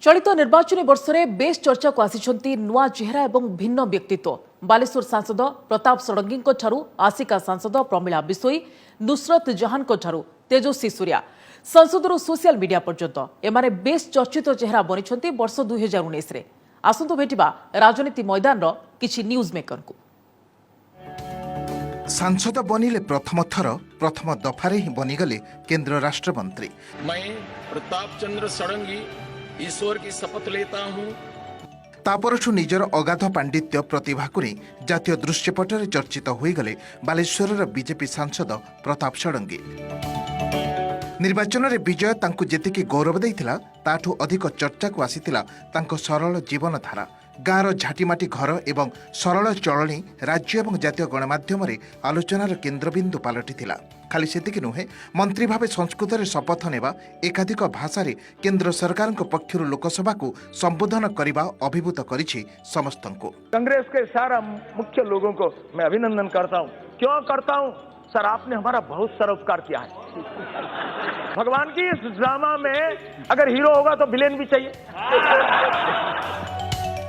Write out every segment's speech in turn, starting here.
चलित निर्वाचन वर्ष में बेस चर्चा को आसी नुआ चेहरा और भिन्न व्यक्तित्व बालेश्वर सांसद प्रताप षडंगी आसिका सांसद प्रमिला बिशोई नुसरत जहान तेजस्वी सूर्या संसद सोशल मीडिया पर्यंत एमाने बेस चर्चित चेहरा बनी वर्ष 2019 रे आसंतु भेटिबा राजनीति मैदान किछि न्यूज मेकर को। सांसद बनिले प्रथम थर प्रथम दफारे ही बनीगले केंद्र राष्ट्रमंत्री। मैं प्रताप चंद्र षडंगी ईश्वर की शपथ लेता हूँ। तापरठू निजर अगाध पांडित्य प्रतिभा को नहीं जातीय दृश्यपटरे चर्चित होईगले बालेश्वर बीजेपी सांसद प्रताप षडंगी। निर्वाचन रे विजय तांकु जेतिकी गौरव देइथिला ताठू अधिक चर्चा को आसीथिला तांको सरल जीवन धारा गाँवर झाटीमाटी घर एवं सरल चलणी राज्य एवं जातीय गणमाध्यम आलोचनार केन्द्रबिंदु पलटिथिला। खाली सेतिकी नुहे मंत्री भावे संस्कृत रे शपथ नेबा एकाधिक भाषा रे केंद्र सरकार पक्षर लोकसभा को संबोधन करने अभिभूत करिछि समस्तंको। कांग्रेस के सारा मुख्य लोगों को मैं अभिनंदन करता हूँ। क्यों करता हूँ? सर, आपने हमारा बहुत सारा उपकार किया है। भगवान की इस ड्रामा में अगर हीरो होगा तो विलेन भी चाहिए।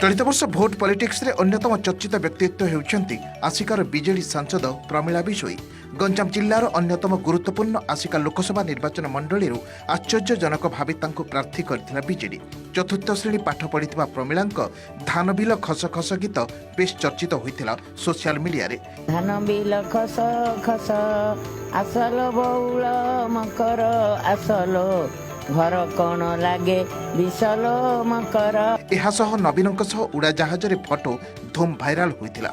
चलित वर्ष भोट पॉलिटिक्स रे अन्यतम चर्चित व्यक्तित्व हेउछंती आसिकार बीजेडी सांसद प्रमिला बिशोई। गंजाम जिल्लार अन्यतम गुरुत्वपूर्ण आसिका लोकसभा निर्वाचन मंडली आश्चर्यजनक भावे तांको प्रार्थी करथिला बीजेडी। चतुर्थ श्रेणी पाठ पढ़िथिबा प्रमिलांक धान बिल खस खस गीत बेस चर्चित होइथिला सोशल मीडिया रे। धान बिल खस खस आसल बौल मकर आसल घर कौन लागे विसल मकर। एहा सह नवीनक सह उड़ाजाहाज रे फोटो धूम भाइराल होइथिला।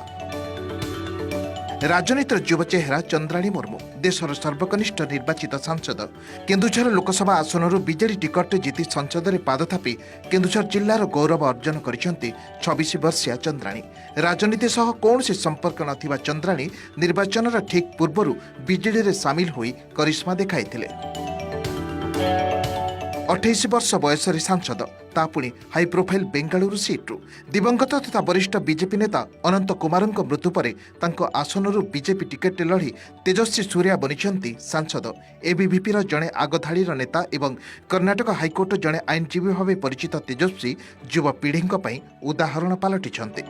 राजनीतिर युव चेहरा चंद्राणी मुर्मू देशर सर्वकनिष्ठ निर्वाचित सांसद। केन्दुझर लोकसभा आसनरू बीजेडी टिकट जीति संसद में पाद थापी केन्दुझर जिल्लार गौरव अर्जन करिसेंती 26 वर्षीय चंद्राणी। राजनीति सह कौनसी संपर्क नथिबा चंद्राणी निर्वाचन ठीक पूर्वरु बीजेडी रे सामिल होई करिश्मा देखाइथिले। 28 वर्ष बयस सांसद तापुणी हाई प्रोफाइल बेंगालुरु सीट्रु दिवंगत तथा वरिष्ठ बीजेपी नेता अनंत कुमारଙ୍କ मृत्यु पर आसनरू बीजेपी टिकेट लड़ी तेजस्वी सूर्या बनी सांसद। एबीवीपी जड़े आगधाड़ी नेता एवं कर्णाटक हाइकोर्ट जड़े आईनजीवी भाव परिचित तेजस्वी युवपीढ़ी उदाहरण पलटिंट।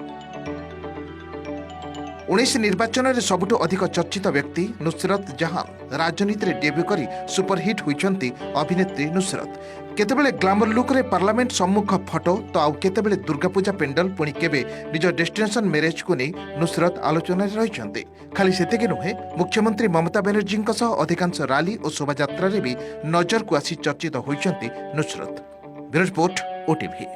19 निर्वाचन में सबुठु अधिक चर्चित व्यक्ति नुसरत जहान राजनीति में डेब्यू करी सुपरहिट होइछंती अभिनेत्री नुसरत। केतेबेले ग्लैमर लुक रे पार्लियामेंट सम्मुख फोटो तो आउ केतेबेले दुर्गा पूजा पेंडल पुणी केबे निज डेस्टिनेशन मैरेज को नहीं नुसरत आलोचना रही। खाली सेतिके नुहे मुख्यमंत्री ममता बनर्जी अधिकांश रैली और शोभायात्रा भी नजर को आसी चर्चित होइछंती नुसरत। Bureau report, OTV.